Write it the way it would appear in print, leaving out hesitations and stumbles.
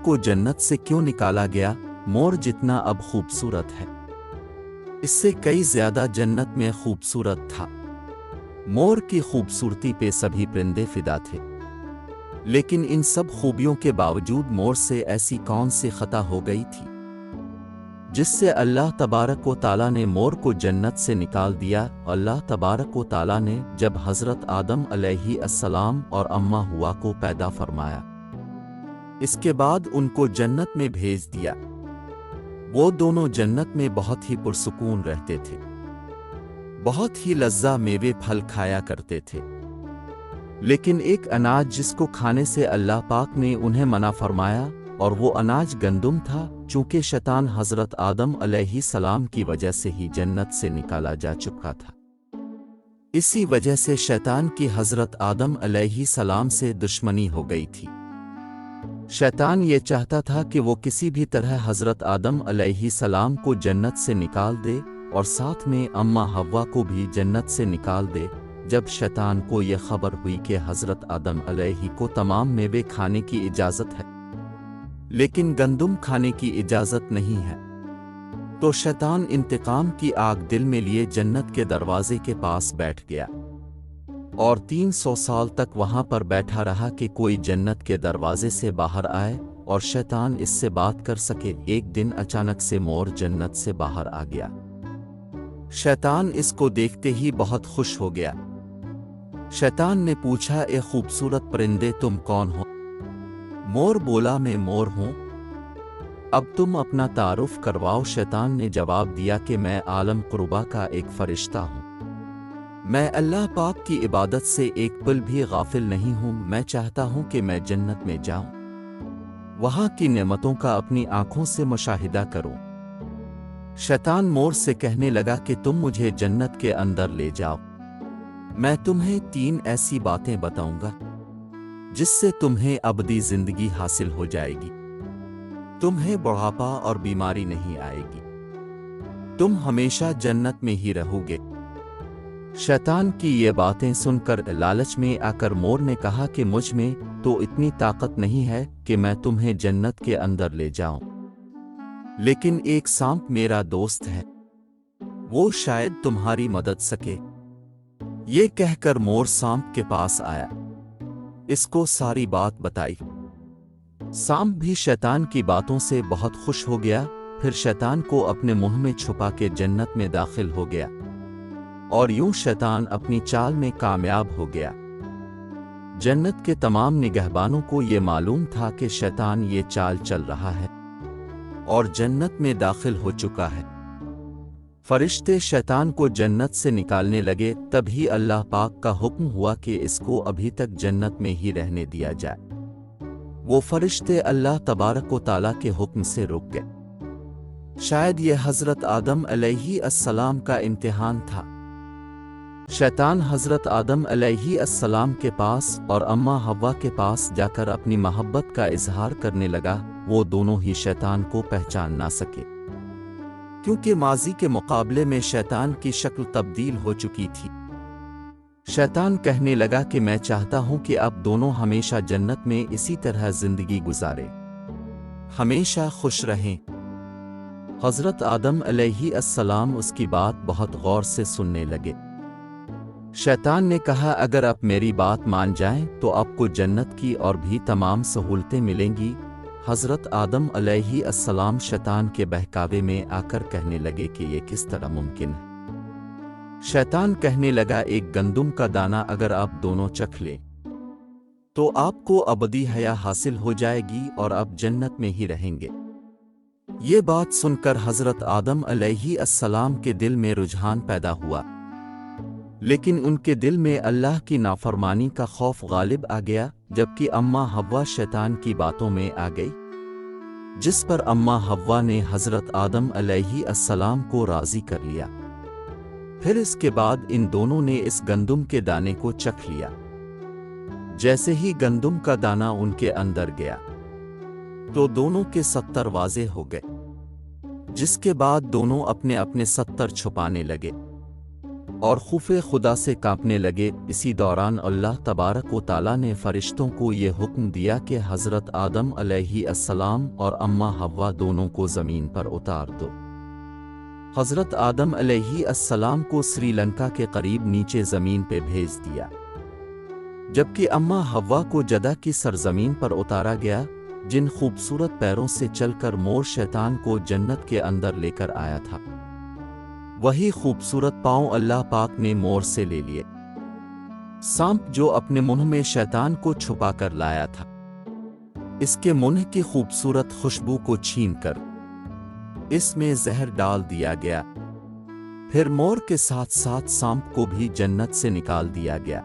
کو جنت سے کیوں نکالا گیا؟ مور جتنا اب خوبصورت ہے، اس سے کئی زیادہ جنت میں خوبصورت تھا۔ مور کی خوبصورتی پہ سبھی پرندے فدا تھے، لیکن ان سب خوبیوں کے باوجود مور سے ایسی کون سی خطا ہو گئی تھی جس سے اللہ تبارک و تعالیٰ نے مور کو جنت سے نکال دیا؟ اللہ تبارک و تعالیٰ نے جب حضرت آدم علیہ السلام اور اماں ہوا کو پیدا فرمایا، اس کے بعد ان کو جنت میں بھیج دیا۔ وہ دونوں جنت میں بہت ہی پرسکون رہتے تھے، بہت ہی لذیذ میوے پھل کھایا کرتے تھے، لیکن ایک اناج جس کو کھانے سے اللہ پاک نے انہیں منع فرمایا، اور وہ اناج گندم تھا، چونکہ شیطان حضرت آدم علیہ السلام کی وجہ سے ہی جنت سے نکالا جا چکا تھا۔ اسی وجہ سے شیطان کی حضرت آدم علیہ السلام سے دشمنی ہو گئی تھی۔ شیطان یہ چاہتا تھا کہ وہ کسی بھی طرح حضرت آدم علیہ السلام کو جنت سے نکال دے اور ساتھ میں اماں حوا کو بھی جنت سے نکال دے۔ جب شیطان کو یہ خبر ہوئی کہ حضرت آدم علیہ کو تمام میوے کھانے کی اجازت ہے لیکن گندم کھانے کی اجازت نہیں ہے، تو شیطان انتقام کی آگ دل میں لیے جنت کے دروازے کے پاس بیٹھ گیا اور 300 سال تک وہاں پر بیٹھا رہا کہ کوئی جنت کے دروازے سے باہر آئے اور شیطان اس سے بات کر سکے۔ ایک دن اچانک سے مور جنت سے باہر آ گیا۔ شیطان اس کو دیکھتے ہی بہت خوش ہو گیا۔ شیطان نے پوچھا، اے خوبصورت پرندے تم کون ہو؟ مور بولا، میں مور ہوں، اب تم اپنا تعارف کرواؤ۔ شیطان نے جواب دیا کہ میں عالم قربا کا ایک فرشتہ ہوں، میں اللہ پاک کی عبادت سے ایک پل بھی غافل نہیں ہوں، میں چاہتا ہوں کہ میں جنت میں جاؤں، وہاں کی نعمتوں کا اپنی آنکھوں سے مشاہدہ کروں۔ شیطان مور سے کہنے لگا کہ تم مجھے جنت کے اندر لے جاؤ، میں تمہیں 3 ایسی باتیں بتاؤں گا جس سے تمہیں ابدی زندگی حاصل ہو جائے گی، تمہیں بڑھاپا اور بیماری نہیں آئے گی، تم ہمیشہ جنت میں ہی رہو گے۔ شیطان کی یہ باتیں سن کر لالچ میں آ کر مور نے کہا کہ مجھ میں تو اتنی طاقت نہیں ہے کہ میں تمہیں جنت کے اندر لے جاؤں، لیکن ایک سانپ میرا دوست ہے، وہ شاید تمہاری مدد سکے۔ یہ کہہ کر مور سانپ کے پاس آیا، اس کو ساری بات بتائی۔ سانپ بھی شیطان کی باتوں سے بہت خوش ہو گیا، پھر شیطان کو اپنے منہ میں چھپا کے جنت میں داخل ہو گیا، اور یوں شیطان اپنی چال میں کامیاب ہو گیا۔ جنت کے تمام نگہبانوں کو یہ معلوم تھا کہ شیطان یہ چال چل رہا ہے اور جنت میں داخل ہو چکا ہے۔ فرشتے شیطان کو جنت سے نکالنے لگے، تبھی اللہ پاک کا حکم ہوا کہ اس کو ابھی تک جنت میں ہی رہنے دیا جائے۔ وہ فرشتے اللہ تبارک و تعالیٰ کے حکم سے رک گئے۔ شاید یہ حضرت آدم علیہ السلام کا امتحان تھا۔ شیطان حضرت آدم علیہ السلام کے پاس اور اماں حوا کے پاس جا کر اپنی محبت کا اظہار کرنے لگا۔ وہ دونوں ہی شیطان کو پہچان نہ سکے، کیونکہ ماضی کے مقابلے میں شیطان کی شکل تبدیل ہو چکی تھی۔ شیطان کہنے لگا کہ میں چاہتا ہوں کہ اب دونوں ہمیشہ جنت میں اسی طرح زندگی گزاریں، ہمیشہ خوش رہیں۔ حضرت آدم علیہ السلام اس کی بات بہت غور سے سننے لگے۔ شیطان نے کہا، اگر آپ میری بات مان جائیں تو آپ کو جنت کی اور بھی تمام سہولتیں ملیں گی۔ حضرت آدم علیہ السلام شیطان کے بہکاوے میں آ کر کہنے لگے کہ یہ کس طرح ممکن ہے؟ شیطان کہنے لگا، ایک گندم کا دانہ اگر آپ دونوں چکھ لیں تو آپ کو ابدی حیا حاصل ہو جائے گی اور آپ جنت میں ہی رہیں گے۔ یہ بات سن کر حضرت آدم علیہ السلام کے دل میں رجحان پیدا ہوا، لیکن ان کے دل میں اللہ کی نافرمانی کا خوف غالب آ گیا، جبکہ اماں حوا شیطان کی باتوں میں آ گئی، جس پر اماں حوا نے حضرت آدم علیہ السلام کو راضی کر لیا۔ پھر اس کے بعد ان دونوں نے اس گندم کے دانے کو چکھ لیا۔ جیسے ہی گندم کا دانہ ان کے اندر گیا تو دونوں کے 70 واضح ہو گئے، جس کے بعد دونوں اپنے اپنے 70 چھپانے لگے۔ اور خوف خدا سے کانپنے لگے۔ اسی دوران اللہ تبارک و تعالیٰ نے فرشتوں کو یہ حکم دیا کہ حضرت آدم علیہ السلام اور اماں حوا دونوں کو زمین پر اتار دو۔ حضرت آدم علیہ السلام کو سری لنکا کے قریب نیچے زمین پہ بھیج دیا، جبکہ اماں حوا کو جدہ کی سرزمین پر اتارا گیا، جن خوبصورت پیروں سے چل کر مور شیطان کو جنت کے اندر لے کر آیا تھا، وہی خوبصورت پاؤں اللہ پاک نے مور سے لے لیے۔ سانپ جو اپنے منہ میں شیطان کو چھپا کر لایا تھا، اس کے منہ کی خوبصورت خوشبو کو چھین کر اس میں زہر ڈال دیا گیا، پھر مور کے ساتھ ساتھ سانپ کو بھی جنت سے نکال دیا گیا۔